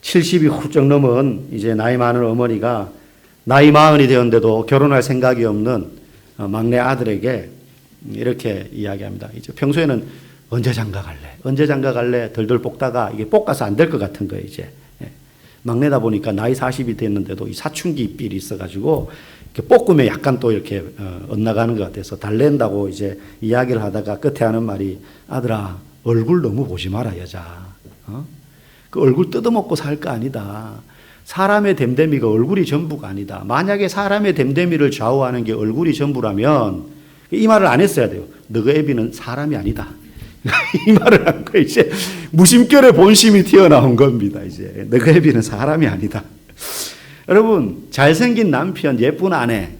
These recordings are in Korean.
70이 훌쩍 넘은 이제 나이 많은 어머니가 나이 40이 되었는데도 결혼할 생각이 없는 막내 아들에게 이렇게 이야기합니다. 이제 평소에는 언제 장가 갈래? 언제 장가 갈래? 덜덜 볶다가 이게 볶아서 안 될 것 같은 거예요, 이제. 막내다 보니까 나이 40이 됐는데도 이 사춘기 삘이 있어가지고 이렇게 볶으면 약간 또 이렇게 엇나가는 것 같아서 달랜다고 이제 이야기를 하다가 끝에 하는 말이 아들아, 얼굴 너무 보지 마라, 여자. 그 얼굴 뜯어먹고 살 거 아니다. 사람의 됨됨이가 얼굴이 전부가 아니다. 만약에 사람의 됨됨이를 좌우하는 게 얼굴이 전부라면 이 말을 안 했어야 돼요. 너그 애비는 사람이 아니다. 이 말을 한 거예요. 이제 무심결에 본심이 튀어나온 겁니다. 이제 너그 애비는 사람이 아니다. 여러분, 잘생긴 남편, 예쁜 아내,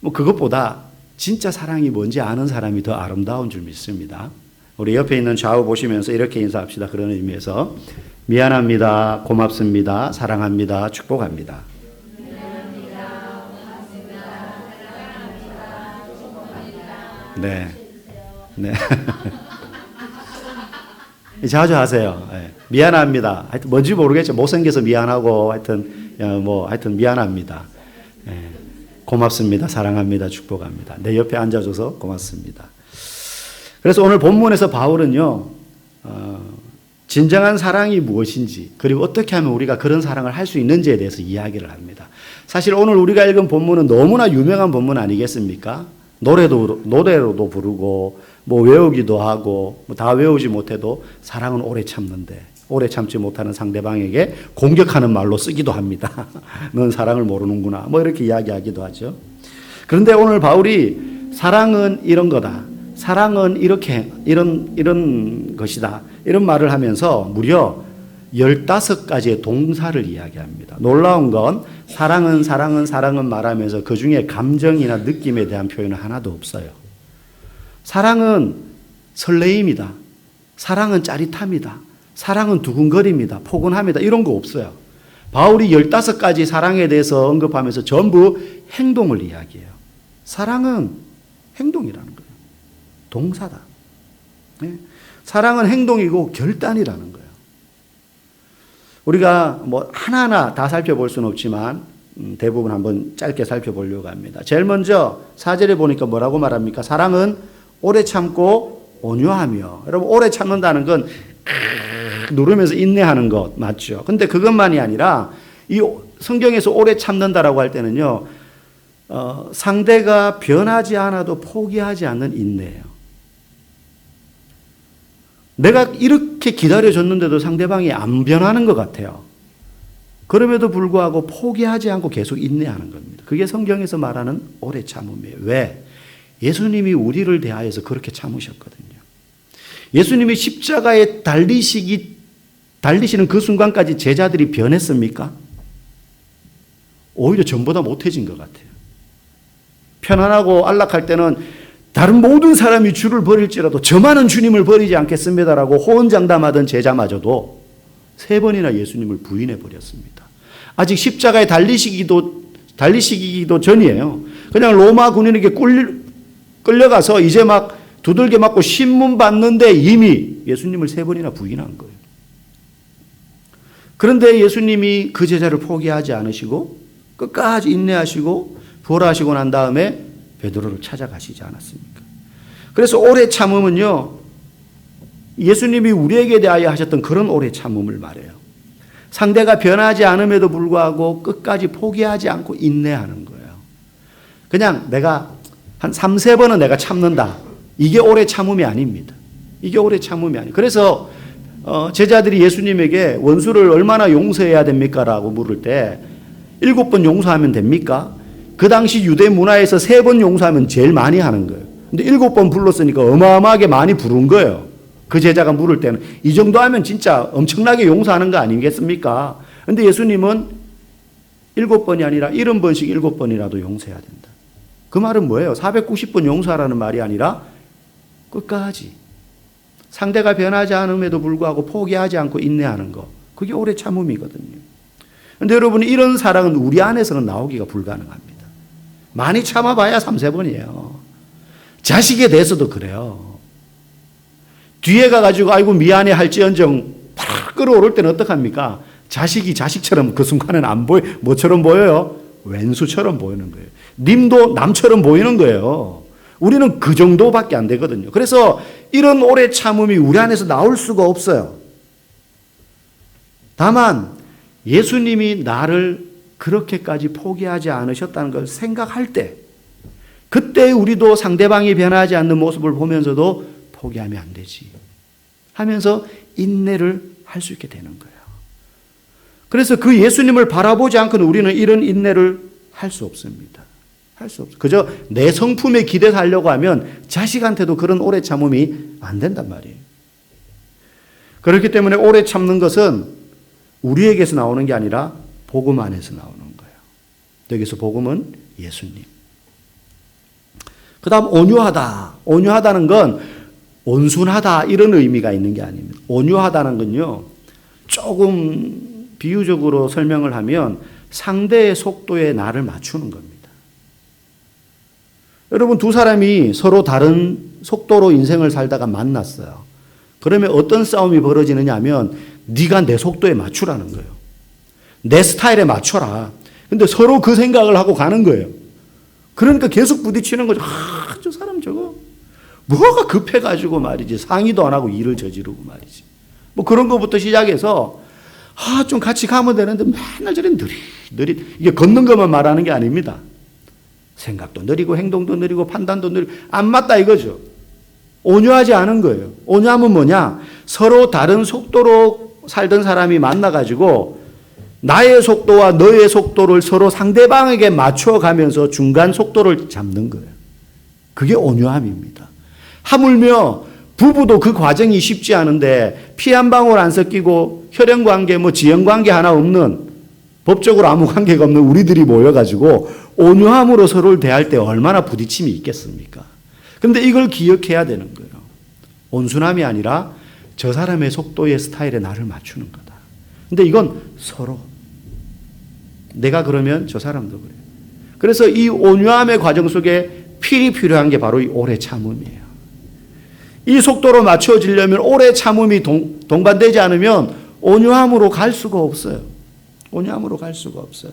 뭐 그것보다 진짜 사랑이 뭔지 아는 사람이 더 아름다운 줄 믿습니다. 우리 옆에 있는 좌우 보시면서 이렇게 인사합시다. 그런 의미에서 미안합니다, 고맙습니다, 사랑합니다, 축복합니다. 미안합니다, 고맙습니다, 사랑합니다, 축복합니다. 네, 네. 자주 하세요. 네. 미안합니다. 하여튼 뭔지 모르겠죠. 못생겨서 미안하고 하여튼 미안합니다. 네. 고맙습니다, 사랑합니다, 축복합니다. 내 옆에 앉아줘서 고맙습니다. 그래서 오늘 본문에서 바울은요, 진정한 사랑이 무엇인지, 그리고 어떻게 하면 우리가 그런 사랑을 할 수 있는지에 대해서 이야기를 합니다. 사실 오늘 우리가 읽은 본문은 너무나 유명한 본문 아니겠습니까? 노래로도 부르고, 뭐 외우기도 하고, 뭐 다 외우지 못해도 사랑은 오래 참는데, 오래 참지 못하는 상대방에게 공격하는 말로 쓰기도 합니다. 넌 사랑을 모르는구나. 뭐 이렇게 이야기하기도 하죠. 그런데 오늘 바울이 사랑은 이런 거다. 사랑은 이런 것이다. 이런 말을 하면서 무려 15가지의 동사를 이야기합니다. 놀라운 건 사랑은 말하면서 그 중에 감정이나 느낌에 대한 표현은 하나도 없어요. 사랑은 설레임이다. 사랑은 짜릿함이다. 사랑은 두근거림이다. 포근함이다. 이런 거 없어요. 바울이 15가지 사랑에 대해서 언급하면서 전부 행동을 이야기해요. 사랑은 행동이라는 거예요. 동사다. 네? 사랑은 행동이고 결단이라는 거예요. 우리가 뭐 하나하나 다 살펴볼 수는 없지만 대부분 한번 짧게 살펴보려고 합니다. 제일 먼저 4절에 보니까 뭐라고 말합니까? 사랑은 오래 참고 온유하며. 여러분, 오래 참는다는 건 누르면서 인내하는 것 맞죠? 근데 그것만이 아니라 이 성경에서 오래 참는다라고 할 때는요, 상대가 변하지 않아도 포기하지 않는 인내예요. 내가 이렇게 기다려줬는데도 상대방이 안 변하는 것 같아요. 그럼에도 불구하고 포기하지 않고 계속 인내하는 겁니다. 그게 성경에서 말하는 오래 참음이에요. 왜? 예수님이 우리를 대하여서 그렇게 참으셨거든요. 예수님이 십자가에 달리시는 그 순간까지 제자들이 변했습니까? 오히려 전보다 못해진 것 같아요. 편안하고 안락할 때는 다른 모든 사람이 주를 버릴지라도 저만은 주님을 버리지 않겠습니다라고 호언장담하던 제자마저도 3번이나 예수님을 부인해 버렸습니다. 아직 십자가에 달리시기도 전이에요. 그냥 로마 군인에게 끌려가서 이제 막 두들겨 맞고 신문 받는데 이미 예수님을 3번이나 부인한 거예요. 그런데 예수님이 그 제자를 포기하지 않으시고 끝까지 인내하시고 부활하시고 난 다음에 베드로를 찾아가시지 않았습니까? 그래서 오래 참음은요, 예수님이 우리에게 대하여 하셨던 그런 오래 참음을 말해요. 상대가 변하지 않음에도 불구하고 끝까지 포기하지 않고 인내하는 거예요. 그냥 내가 한 3-4번은 내가 참는다. 이게 오래 참음이 아닙니다. 이게 오래 참음이 아니에요. 그래서 제자들이 예수님에게 원수를 얼마나 용서해야 됩니까? 라고 물을 때 7번 용서하면 됩니까? 그 당시 유대 문화에서 3번 용서하면 제일 많이 하는 거예요. 근데 7번 불렀으니까 어마어마하게 많이 부른 거예요. 그 제자가 물을 때는 이 정도 하면 진짜 엄청나게 용서하는 거 아니겠습니까? 근데 예수님은 7번이 아니라 70번씩 7번이라도 용서해야 된다. 그 말은 뭐예요? 490번 용서하라는 말이 아니라 끝까지 상대가 변하지 않음에도 불구하고 포기하지 않고 인내하는 거. 그게 오래 참음이거든요. 그런데 여러분, 이런 사랑은 우리 안에서는 나오기가 불가능합니다. 많이 참아봐야 3-4번이에요. 자식에 대해서도 그래요. 뒤에 가가지고 아이고 미안해 할지언정 팍 끌어오를 때는 어떡합니까? 자식이 자식처럼 그 순간에는 안 보여. 뭐처럼 보여요? 왼수처럼 보이는 거예요. 님도 남처럼 보이는 거예요. 우리는 그 정도밖에 안 되거든요. 그래서 이런 오래 참음이 우리 안에서 나올 수가 없어요. 다만 예수님이 나를 그렇게까지 포기하지 않으셨다는 걸 생각할 때, 그때 우리도 상대방이 변하지 않는 모습을 보면서도 포기하면 안 되지 하면서 인내를 할 수 있게 되는 거예요. 그래서 그 예수님을 바라보지 않고는 우리는 이런 인내를 할 수 없습니다. 할 수 없어요. 그저 내 성품에 기대 살려고 하면 자식한테도 그런 오래 참음이 안 된단 말이에요. 그렇기 때문에 오래 참는 것은 우리에게서 나오는 게 아니라 복음 안에서 나오는 거예요. 여기서 복음은 예수님. 그 다음 온유하다. 온유하다는 건 온순하다 이런 의미가 있는 게 아닙니다. 온유하다는 건요, 조금 비유적으로 설명을 하면 상대의 속도에 나를 맞추는 겁니다. 여러분, 두 사람이 서로 다른 속도로 인생을 살다가 만났어요. 그러면 어떤 싸움이 벌어지느냐 하면 네가 내 속도에 맞추라는 거예요. 내 스타일에 맞춰라. 근데 서로 그 생각을 하고 가는 거예요. 그러니까 계속 부딪히는 거죠. 저 사람 저거 뭐가 급해가지고 말이지, 상의도 안 하고 일을 저지르고 말이지. 뭐 그런 것부터 시작해서 좀 같이 가면 되는데 맨날 저런 느릿 이게 걷는 것만 말하는 게 아닙니다. 생각도 느리고 행동도 느리고 판단도 느리고 안 맞다 이거죠. 온유하지 않은 거예요. 온유함은 뭐냐? 서로 다른 속도로 살던 사람이 만나가지고 나의 속도와 너의 속도를 서로 상대방에게 맞춰가면서 중간 속도를 잡는 거예요. 그게 온유함입니다. 하물며 부부도 그 과정이 쉽지 않은데 피 한 방울 안 섞이고 혈연관계 지연관계 하나 없는, 법적으로 아무 관계가 없는 우리들이 모여가지고 온유함으로 서로를 대할 때 얼마나 부딪힘이 있겠습니까? 근데 이걸 기억해야 되는 거예요. 온순함이 아니라 저 사람의 속도의 스타일에 나를 맞추는 거다. 근데 이건 서로. 내가 그러면 저 사람도 그래요. 그래서 이 온유함의 과정 속에 필요한 게 바로 이 오래 참음이에요. 이 속도로 맞춰지려면 오래 참음이 동반되지 않으면 온유함으로 갈 수가 없어요. 온유함으로 갈 수가 없어요.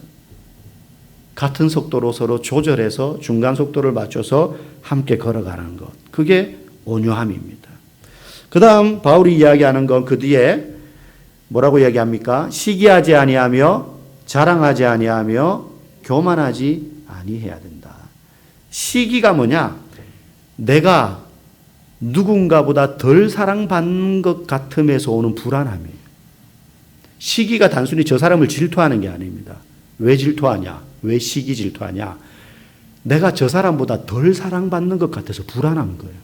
같은 속도로 서로 조절해서 중간 속도를 맞춰서 함께 걸어가는 것. 그게 온유함입니다. 그 다음 바울이 이야기하는 건 그 뒤에 뭐라고 이야기합니까? 시기하지 아니하며 자랑하지 아니하며 교만하지 아니해야 된다. 시기가 뭐냐? 내가 누군가보다 덜 사랑받는 것 같음에서 오는 불안함이에요. 시기가 단순히 저 사람을 질투하는 게 아닙니다. 왜 질투하냐? 왜 시기 질투하냐? 내가 저 사람보다 덜 사랑받는 것 같아서 불안한 거예요.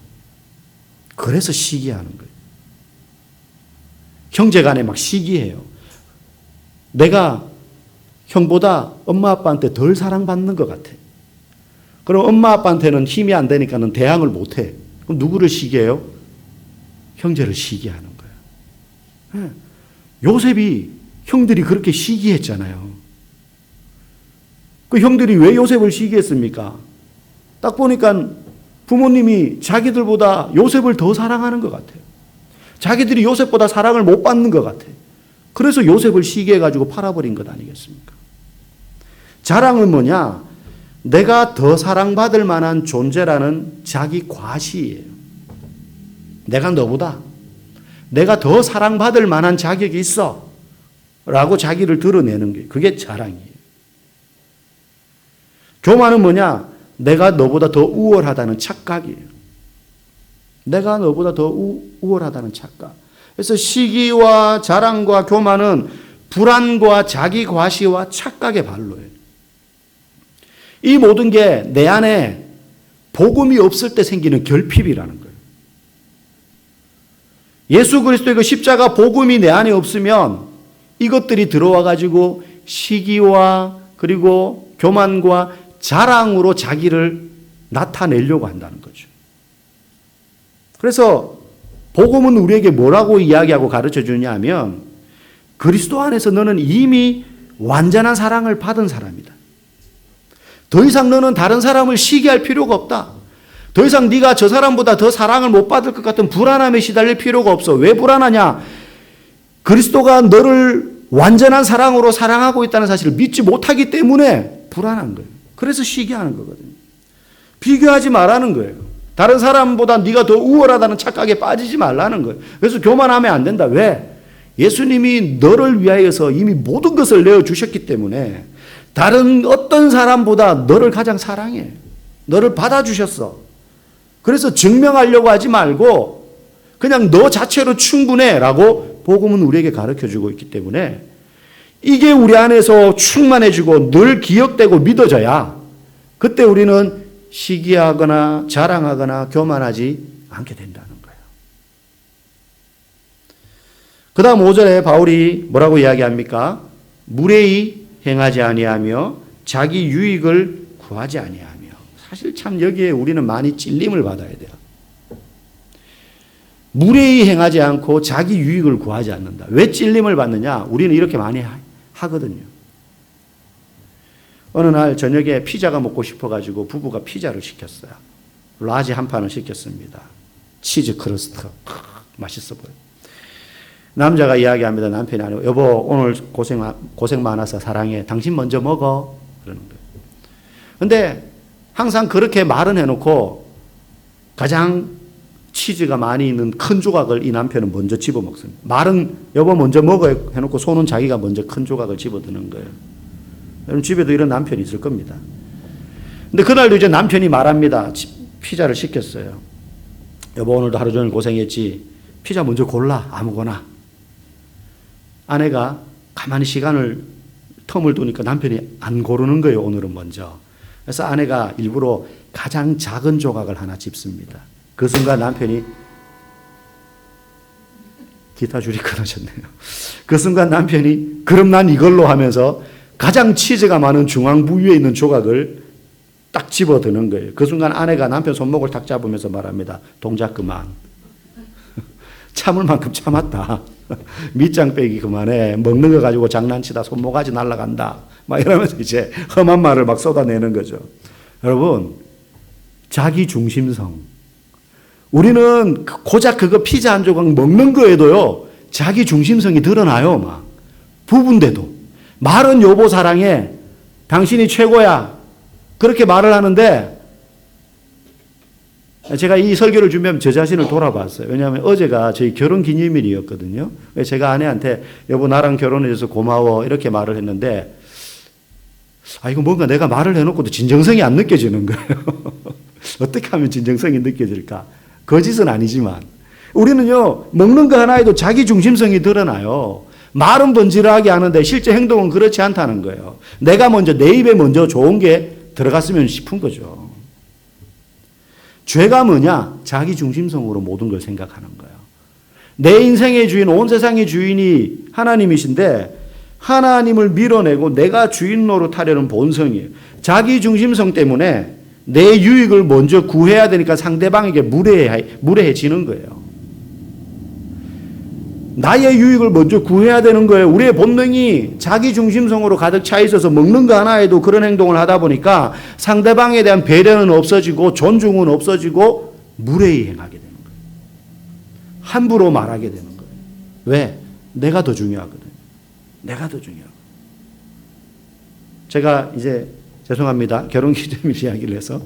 그래서 시기하는 거예요. 형제 간에 막 시기해요. 내가 형보다 엄마 아빠한테 덜 사랑받는 것 같아. 그럼 엄마 아빠한테는 힘이 안 되니까는 대항을 못 해. 그럼 누구를 시기해요? 형제를 시기하는 거예요. 요셉이 형들이 그렇게 시기했잖아요. 그 형들이 왜 요셉을 시기했습니까? 딱 보니까 부모님이 자기들보다 요셉을 더 사랑하는 것 같아요. 자기들이 요셉보다 사랑을 못 받는 것 같아요. 그래서 요셉을 시기해가지고 팔아버린 것 아니겠습니까? 자랑은 뭐냐? 내가 더 사랑받을 만한 존재라는 자기 과시예요. 내가 너보다, 내가 더 사랑받을 만한 자격이 있어 라고 자기를 드러내는 게, 그게 자랑이에요. 교만은 뭐냐? 내가 너보다 더 우월하다는 착각이에요. 내가 너보다 더 우월하다는 착각. 그래서 시기와 자랑과 교만은 불안과 자기 과시와 착각의 발로예요. 이 모든 게 내 안에 복음이 없을 때 생기는 결핍이라는 거예요. 예수 그리스도의 그 십자가 복음이 내 안에 없으면 이것들이 들어와 가지고 시기와 그리고 교만과 자랑으로 자기를 나타내려고 한다는 거죠. 그래서 복음은 우리에게 뭐라고 이야기하고 가르쳐 주냐 하면, 그리스도 안에서 너는 이미 완전한 사랑을 받은 사람이다. 더 이상 너는 다른 사람을 시기할 필요가 없다. 더 이상 네가 저 사람보다 더 사랑을 못 받을 것 같은 불안함에 시달릴 필요가 없어. 왜 불안하냐? 그리스도가 너를 완전한 사랑으로 사랑하고 있다는 사실을 믿지 못하기 때문에 불안한 거예요. 그래서 시기하는 거거든요. 비교하지 말라는 거예요. 다른 사람보다 네가 더 우월하다는 착각에 빠지지 말라는 거예요. 그래서 교만하면 안 된다. 왜? 예수님이 너를 위하여서 이미 모든 것을 내어주셨기 때문에 다른 어떤 사람보다 너를 가장 사랑해. 너를 받아주셨어. 그래서 증명하려고 하지 말고 그냥 너 자체로 충분해 라고 복음은 우리에게 가르쳐주고 있기 때문에 이게 우리 안에서 충만해지고 늘 기억되고 믿어져야 그때 우리는 시기하거나 자랑하거나 교만하지 않게 된다는 거예요. 그 다음 5절에 바울이 뭐라고 이야기합니까? 무례히 행하지 아니하며 자기 유익을 구하지 아니하며. 사실 참 여기에 우리는 많이 찔림을 받아야 돼요. 무례히 행하지 않고 자기 유익을 구하지 않는다. 왜 찔림을 받느냐? 우리는 이렇게 많이 하거든요. 어느 날 저녁에 피자가 먹고 싶어가지고 부부가 피자를 시켰어요. 라지 한 판을 시켰습니다. 치즈 크러스트. 맛있어 보여요. 남자가 이야기합니다. 남편이 아니고 여보 오늘 고생 많아서 사랑해. 당신 먼저 먹어. 그러는 거예요. 근데 항상 그렇게 말은 해놓고 가장 치즈가 많이 있는 큰 조각을 이 남편은 먼저 집어먹습니다. 말은 여보 먼저 먹어 해놓고 손은 자기가 먼저 큰 조각을 집어드는 거예요. 여러분 집에도 이런 남편이 있을 겁니다. 근데 그날도 이제 남편이 말합니다. 피자를 시켰어요. 여보 오늘도 하루 종일 고생했지. 피자 먼저 골라 아무거나. 아내가 가만히 텀을 두니까 남편이 안 고르는 거예요. 오늘은 먼저. 그래서 아내가 일부러 가장 작은 조각을 하나 집습니다. 그 순간 남편이 기타 줄이 끊어졌네요. 그 순간 남편이 그럼 난 이걸로 하면서 가장 치즈가 많은 중앙 부위에 있는 조각을 딱 집어드는 거예요. 그 순간 아내가 남편 손목을 탁 잡으면서 말합니다. 동작 그만. 참을 만큼 참았다. 밑장 빼기 그만해. 먹는 거 가지고 장난치다 손모가지 날아간다. 막 이러면서 이제 험한 말을 막 쏟아내는 거죠. 여러분, 자기 중심성. 우리는 고작 그거 피자 한 조각 먹는 거에도요, 자기 중심성이 드러나요, 막. 부부인데도. 말은 여보 사랑해. 당신이 최고야. 그렇게 말을 하는데, 제가 이 설교를 준비하면 저 자신을 돌아봤어요. 왜냐하면 어제가 저희 결혼 기념일이었거든요. 제가 아내한테 여보 나랑 결혼해줘서 고마워 이렇게 말을 했는데 이거 뭔가 내가 말을 해놓고도 진정성이 안 느껴지는 거예요. 어떻게 하면 진정성이 느껴질까? 거짓은 아니지만 우리는요 먹는 거 하나에도 자기 중심성이 드러나요. 말은 번지르하게 하는데 실제 행동은 그렇지 않다는 거예요. 내가 먼저 내 입에 먼저 좋은 게 들어갔으면 싶은 거죠. 죄가 뭐냐? 자기 중심성으로 모든 걸 생각하는 거예요. 내 인생의 주인, 온 세상의 주인이 하나님이신데 하나님을 밀어내고 내가 주인 노릇하려는 본성이에요. 자기 중심성 때문에 내 유익을 먼저 구해야 되니까 상대방에게 무례해지는 거예요. 나의 유익을 먼저 구해야 되는 거예요. 우리의 본능이 자기 중심성으로 가득 차 있어서 먹는 거 하나에도 그런 행동을 하다 보니까 상대방에 대한 배려는 없어지고 존중은 없어지고 무례히 행하게 되는 거예요. 함부로 말하게 되는 거예요. 왜? 내가 더 중요하거든요. 내가 더 중요하고. 제가 이제 죄송합니다. 결혼 기념일 이야기를 해서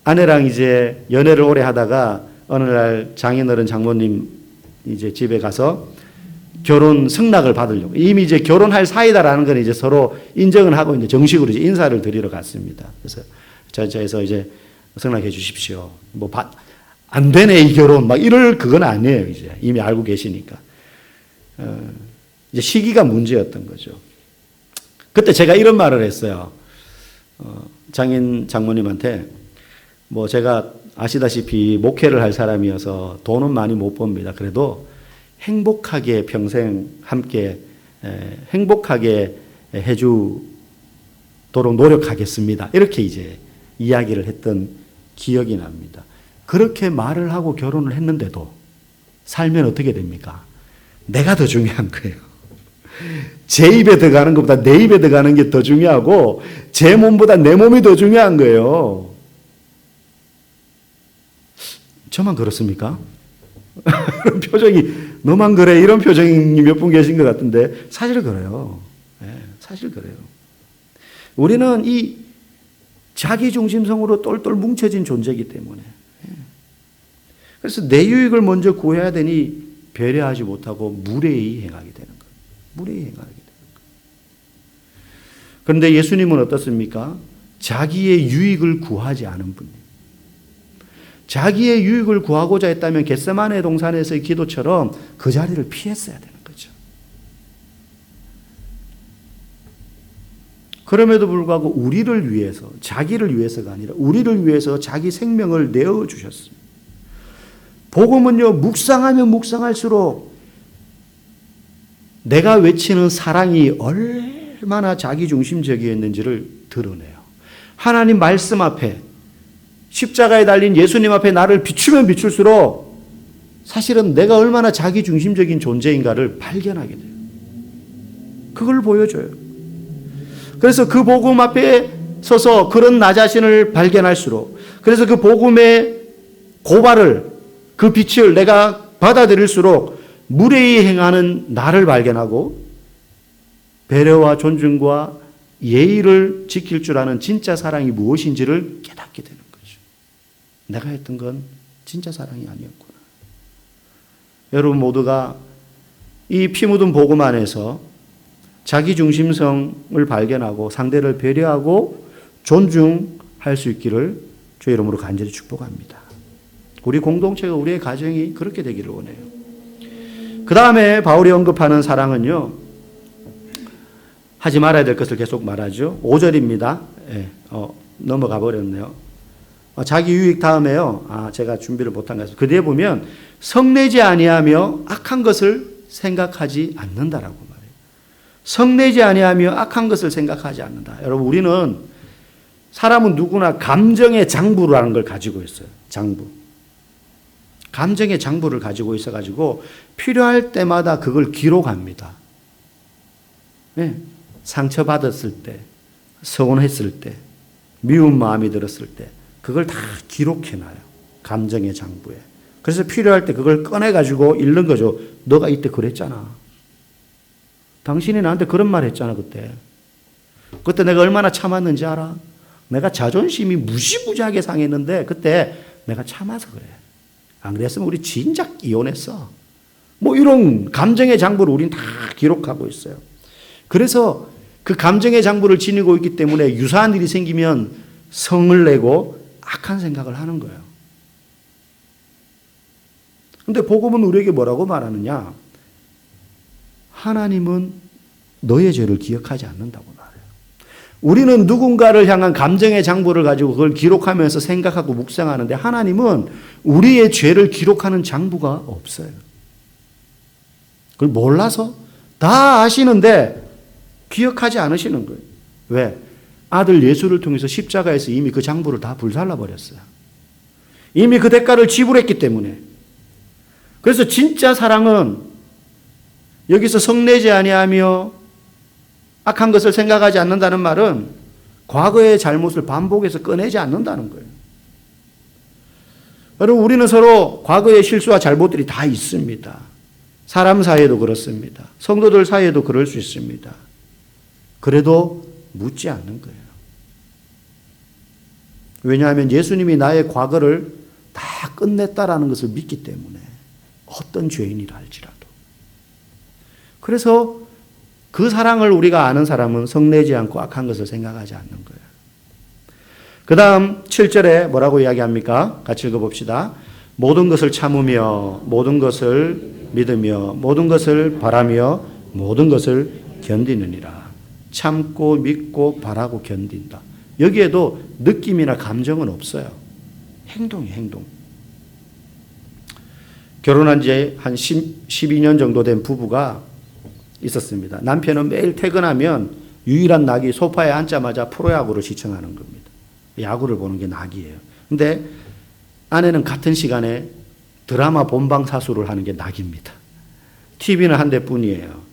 아내랑 이제 연애를 오래 하다가 어느 날 장인어른 장모님 이제 집에 가서 결혼 승낙을 받으려고 이미 이제 결혼할 사이다라는 건 이제 서로 인정을 하고 이제 정식으로 이제 인사를 드리러 갔습니다. 그래서 저에서 이제 승낙해 주십시오. 뭐 안 되네 이 결혼 막 이럴 그건 아니에요. 이제 이미 알고 계시니까 이제 시기가 문제였던 거죠. 그때 제가 이런 말을 했어요. 장모님한테 뭐 제가 아시다시피 목회를 할 사람이어서 돈은 많이 못 법니다. 그래도 행복하게 평생 함께 행복하게 해주도록 노력하겠습니다. 이렇게 이제 이야기를 했던 기억이 납니다. 그렇게 말을 하고 결혼을 했는데도 살면 어떻게 됩니까? 내가 더 중요한 거예요. 제 입에 들어가는 것보다 내 입에 들어가는 게 더 중요하고 제 몸보다 내 몸이 더 중요한 거예요. 저만 그렇습니까? 그런 표정이 너만 그래 이런 표정이 몇 분 계신 것 같은데 사실 그래요. 사실 그래요. 우리는 이 자기중심성으로 똘똘 뭉쳐진 존재이기 때문에 그래서 내 유익을 먼저 구해야 되니 배려하지 못하고 무례히 행하게 되는 거예요. 무례히 행하게 되는 거예요. 그런데 예수님은 어떻습니까? 자기의 유익을 구하지 않은 분이에요. 자기의 유익을 구하고자 했다면 겟세마네 동산에서의 기도처럼 그 자리를 피했어야 되는 거죠. 그럼에도 불구하고 우리를 위해서, 자기를 위해서가 아니라 우리를 위해서 자기 생명을 내어주셨습니다. 복음은요, 묵상하면 묵상할수록 내가 외치는 사랑이 얼마나 자기중심적이었는지를 드러내요. 하나님 말씀 앞에, 십자가에 달린 예수님 앞에 나를 비추면 비출수록 사실은 내가 얼마나 자기중심적인 존재인가를 발견하게 돼요. 그걸 보여줘요. 그래서 그 복음 앞에 서서 그런 나 자신을 발견할수록, 그래서 그 복음의 고발을, 그 빛을 내가 받아들일수록 무례히 행하는 나를 발견하고 배려와 존중과 예의를 지킬 줄 아는 진짜 사랑이 무엇인지를 깨닫게 되는 거죠. 내가 했던 건 진짜 사랑이 아니었구나. 여러분 모두가 이 피 묻은 복음 안에서 자기 중심성을 발견하고 상대를 배려하고 존중할 수 있기를 주의 이름으로 간절히 축복합니다. 우리 공동체가, 우리의 가정이 그렇게 되기를 원해요. 그 다음에 바울이 언급하는 사랑은요, 하지 말아야 될 것을 계속 말하죠. 5절입니다. 넘어가 버렸네요. 자기 유익 다음에요. 제가 준비를 못한 것을. 그 뒤에 보면 성내지 아니하며 악한 것을 생각하지 않는다라고 말해요. 성내지 아니하며 악한 것을 생각하지 않는다. 여러분, 우리는, 사람은 누구나 감정의 장부라는 걸 가지고 있어요. 장부. 감정의 장부를 가지고 있어가지고 필요할 때마다 그걸 기록합니다. 네. 상처받았을 때, 서운했을 때, 미운 마음이 들었을 때 그걸 다 기록해놔요. 감정의 장부에. 그래서 필요할 때 그걸 꺼내가지고 읽는 거죠. 너가 이때 그랬잖아. 당신이 나한테 그런 말 했잖아, 그때. 그때 내가 얼마나 참았는지 알아? 내가 자존심이 무시무지하게 상했는데 그때 내가 참아서 그래. 안 그랬으면 우리 진작 이혼했어. 뭐 이런 감정의 장부를 우린 다 기록하고 있어요. 그래서 그 감정의 장부를 지니고 있기 때문에 유사한 일이 생기면 성을 내고 악한 생각을 하는 거예요. 근데 복음은 우리에게 뭐라고 말하느냐? 하나님은 너의 죄를 기억하지 않는다고 말해요. 우리는 누군가를 향한 감정의 장부를 가지고 그걸 기록하면서 생각하고 묵상하는데 하나님은 우리의 죄를 기록하는 장부가 없어요. 그걸 몰라서 다 아시는데 기억하지 않으시는 거예요. 왜? 아들 예수를 통해서 십자가에서 이미 그 장부를 다 불살라 버렸어요. 이미 그 대가를 지불했기 때문에. 그래서 진짜 사랑은 여기서 성내지 아니하며 악한 것을 생각하지 않는다는 말은 과거의 잘못을 반복해서 꺼내지 않는다는 거예요. 여러분, 우리는 서로 과거의 실수와 잘못들이 다 있습니다. 사람 사이에도 그렇습니다. 성도들 사이에도 그럴 수 있습니다. 그래도 묻지 않는 거예요. 왜냐하면 예수님이 나의 과거를 다 끝냈다라는 것을 믿기 때문에, 어떤 죄인이라 할지라도. 그래서 그 사랑을 우리가 아는 사람은 성내지 않고 악한 것을 생각하지 않는 거예요. 그 다음 7절에 뭐라고 이야기합니까? 같이 읽어봅시다. 모든 것을 참으며 모든 것을 믿으며 모든 것을 바라며 모든 것을 견디느니라. 참고 믿고 바라고 견딘다. 여기에도 느낌이나 감정은 없어요. 행동이 행동. 결혼한 지 한 12년 정도 된 부부가 있었습니다. 남편은 매일 퇴근하면 유일한 낙이 소파에 앉자마자 프로야구를 시청하는 겁니다. 야구를 보는 게 낙이에요. 근데 아내는 같은 시간에 드라마 본방사수를 하는 게 낙입니다. TV는 한 대뿐이에요.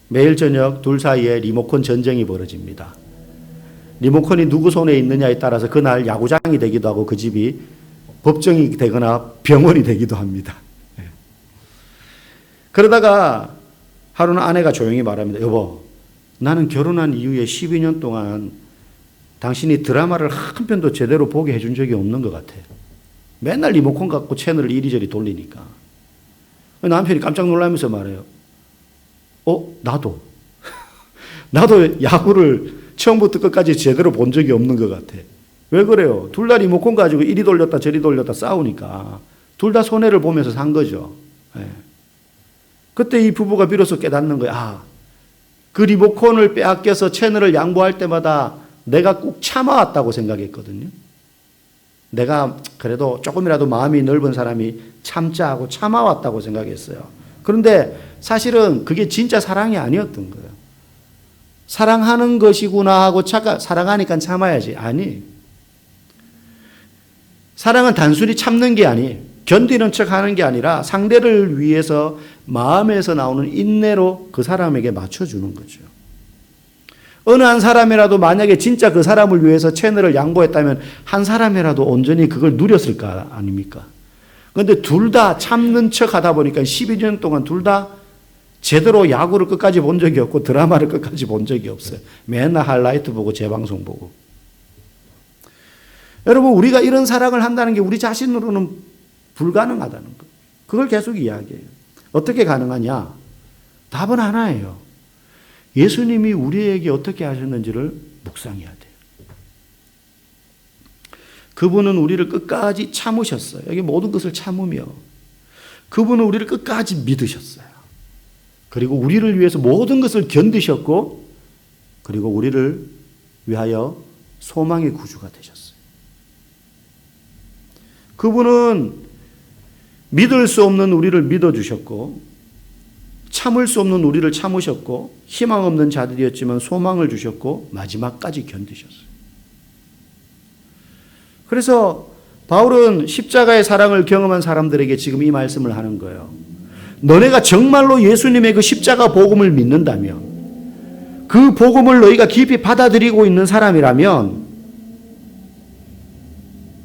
매일 저녁 둘 사이에 리모컨 전쟁이 벌어집니다. 리모컨이 누구 손에 있느냐에 따라서 그날 야구장이 되기도 하고 그 집이 법정이 되거나 병원이 되기도 합니다. 그러다가 하루는 아내가 조용히 말합니다. 여보, 나는 결혼한 이후에 12년 동안 당신이 드라마를 한 편도 제대로 보게 해준 적이 없는 것 같아. 맨날 리모컨 갖고 채널을 이리저리 돌리니까. 남편이 깜짝 놀라면서 말해요. 나도. 나도 야구를 처음부터 끝까지 제대로 본 적이 없는 것 같아. 왜 그래요? 둘 다 리모컨 가지고 이리 돌렸다 저리 돌렸다 싸우니까 둘 다 손해를 보면서 산 거죠. 예. 그때 이 부부가 비로소 깨닫는 거야. 그 리모컨을 빼앗겨서 채널을 양보할 때마다 내가 꾹 참아왔다고 생각했거든요. 내가 그래도 조금이라도 마음이 넓은 사람이 참자 하고 참아왔다고 생각했어요. 그런데 사실은 그게 진짜 사랑이 아니었던 거예요. 사랑하는 것이구나 하고 사랑하니까 참아야지. 아니. 사랑은 단순히 참는 게 아니, 견디는 척 하는 게 아니라 상대를 위해서 마음에서 나오는 인내로 그 사람에게 맞춰주는 거죠. 어느 한 사람이라도 만약에 진짜 그 사람을 위해서 채널을 양보했다면 한 사람이라도 온전히 그걸 누렸을까 아닙니까? 그런데 둘 다 참는 척 하다 보니까 12년 동안 둘 다 제대로 야구를 끝까지 본 적이 없고 드라마를 끝까지 본 적이 없어요. 맨날 하이라이트 보고 재방송 보고. 여러분, 우리가 이런 사랑을 한다는 게 우리 자신으로는 불가능하다는 거. 그걸 계속 이야기해요. 어떻게 가능하냐? 답은 하나예요. 예수님이 우리에게 어떻게 하셨는지를 묵상해야 돼요. 그분은 우리를 끝까지 참으셨어요. 여기 모든 것을 참으며 그분은 우리를 끝까지 믿으셨어요. 그리고 우리를 위해서 모든 것을 견디셨고 그리고 우리를 위하여 소망의 구주가 되셨어요. 그분은 믿을 수 없는 우리를 믿어주셨고 참을 수 없는 우리를 참으셨고 희망 없는 자들이었지만 소망을 주셨고 마지막까지 견디셨어요. 그래서 바울은 십자가의 사랑을 경험한 사람들에게 지금 이 말씀을 하는 거예요. 너네가 정말로 예수님의 그 십자가 복음을 믿는다면, 그 복음을 너희가 깊이 받아들이고 있는 사람이라면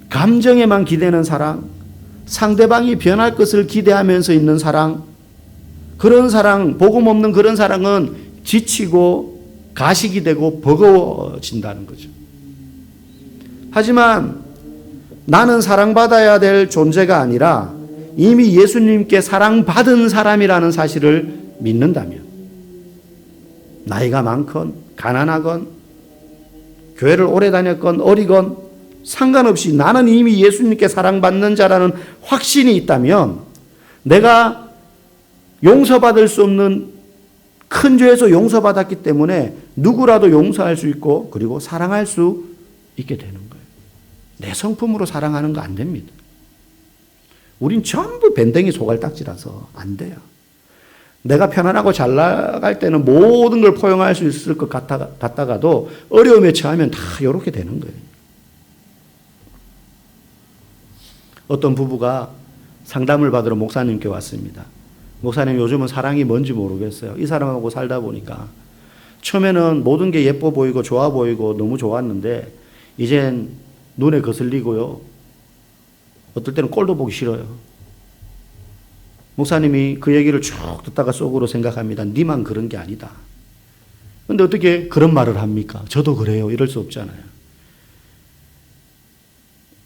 감정에만 기대는 사랑, 상대방이 변할 것을 기대하면서 있는 사랑, 그런 사랑, 복음 없는 그런 사랑은 지치고 가식이 되고 버거워진다는 거죠. 하지만 나는 사랑받아야 될 존재가 아니라 이미 예수님께 사랑받은 사람이라는 사실을 믿는다면, 나이가 많건 가난하건 교회를 오래 다녔건 어리건 상관없이 나는 이미 예수님께 사랑받는 자라는 확신이 있다면, 내가 용서받을 수 없는 큰 죄에서 용서받았기 때문에 누구라도 용서할 수 있고 그리고 사랑할 수 있게 되는 거예요. 내 성품으로 사랑하는 거 안 됩니다. 우린 전부 밴댕이 소갈딱지라서 안 돼요. 내가 편안하고 잘 나갈 때는 모든 걸 포용할 수 있을 것 같다가도 어려움에 처하면 다 이렇게 되는 거예요. 어떤 부부가 상담을 받으러 목사님께 왔습니다. 목사님, 요즘은 사랑이 뭔지 모르겠어요. 이 사람하고 살다 보니까 처음에는 모든 게 예뻐 보이고 좋아 보이고 너무 좋았는데 이젠 눈에 거슬리고요. 어떨 때는 꼴도 보기 싫어요. 목사님이 그 얘기를 쭉 듣다가 속으로 생각합니다. 니만 그런 게 아니다. 근데 어떻게 그런 말을 합니까? 저도 그래요. 이럴 수 없잖아요.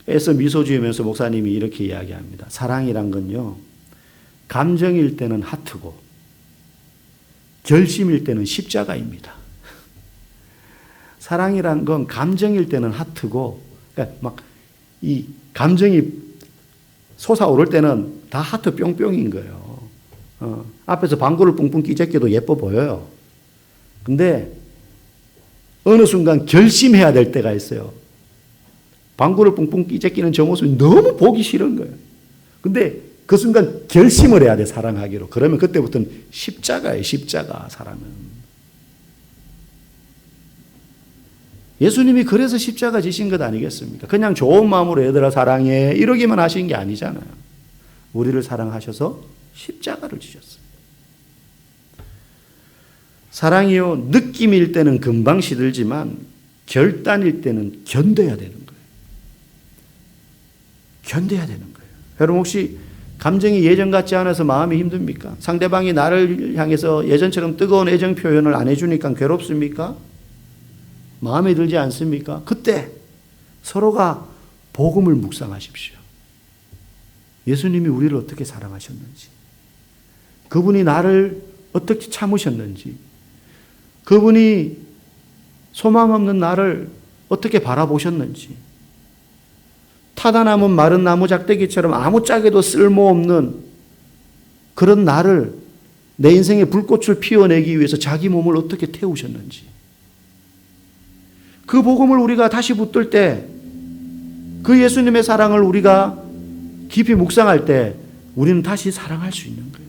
애써 미소 지으면서 목사님이 이렇게 이야기합니다. 사랑이란 건요, 감정일 때는 하트고 결심일 때는 십자가입니다. 사랑이란 건 감정일 때는 하트고, 그러니까 막 이 감정이 솟아오를 때는 다 하트 뿅뿅인 거예요. 앞에서 방구를 뿡뿡 끼제껴도 예뻐 보여요. 근데 어느 순간 결심해야 될 때가 있어요. 방구를 뿡뿡 끼제끼는 저 모습이 너무 보기 싫은 거예요. 근데 그 순간 결심을 해야 돼, 사랑하기로. 그러면 그때부터는 십자가예요, 십자가, 사랑은. 예수님이 그래서 십자가 지신 것 아니겠습니까? 그냥 좋은 마음으로 얘들아 사랑해 이러기만 하신 게 아니잖아요. 우리를 사랑하셔서 십자가를 지셨어요. 사랑이요, 느낌일 때는 금방 시들지만 결단일 때는 견뎌야 되는 거예요. 견뎌야 되는 거예요. 여러분 혹시 감정이 예전 같지 않아서 마음이 힘듭니까? 상대방이 나를 향해서 예전처럼 뜨거운 애정 표현을 안 해주니까 괴롭습니까? 마음에 들지 않습니까? 그때 서로가 복음을 묵상하십시오. 예수님이 우리를 어떻게 사랑하셨는지, 그분이 나를 어떻게 참으셨는지, 그분이 소망 없는 나를 어떻게 바라보셨는지, 타다 남은 마른 나무 작대기처럼 아무짝에도 쓸모없는 그런 나를 내 인생의 불꽃을 피워내기 위해서 자기 몸을 어떻게 태우셨는지, 그 복음을 우리가 다시 붙들 때, 그 예수님의 사랑을 우리가 깊이 묵상할 때 우리는 다시 사랑할 수 있는 거예요.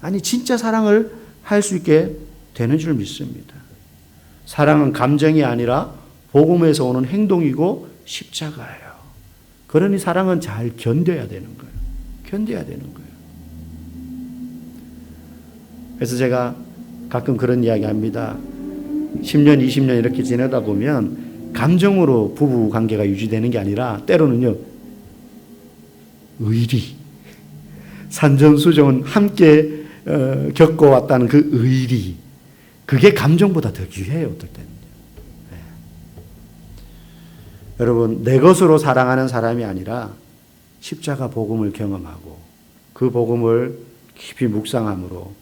아니, 진짜 사랑을 할 수 있게 되는 줄 믿습니다. 사랑은 감정이 아니라 복음에서 오는 행동이고 십자가예요. 그러니 사랑은 잘 견뎌야 되는 거예요. 견뎌야 되는 거예요. 그래서 제가 가끔 그런 이야기 합니다. 10년, 20년 이렇게 지내다 보면 감정으로 부부 관계가 유지되는 게 아니라 때로는요, 의리, 산전수전 함께 겪어왔다는 그 의리, 그게 감정보다 더 귀해요. 어떨 때는요. 네. 여러분, 내 것으로 사랑하는 사람이 아니라 십자가 복음을 경험하고 그 복음을 깊이 묵상함으로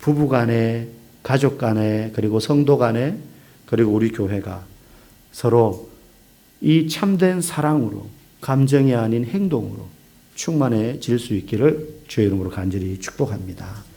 부부 간에, 가족 간에, 그리고 성도 간에, 그리고 우리 교회가 서로 이 참된 사랑으로, 감정이 아닌 행동으로 충만해질 수 있기를 주의 이름으로 간절히 축복합니다.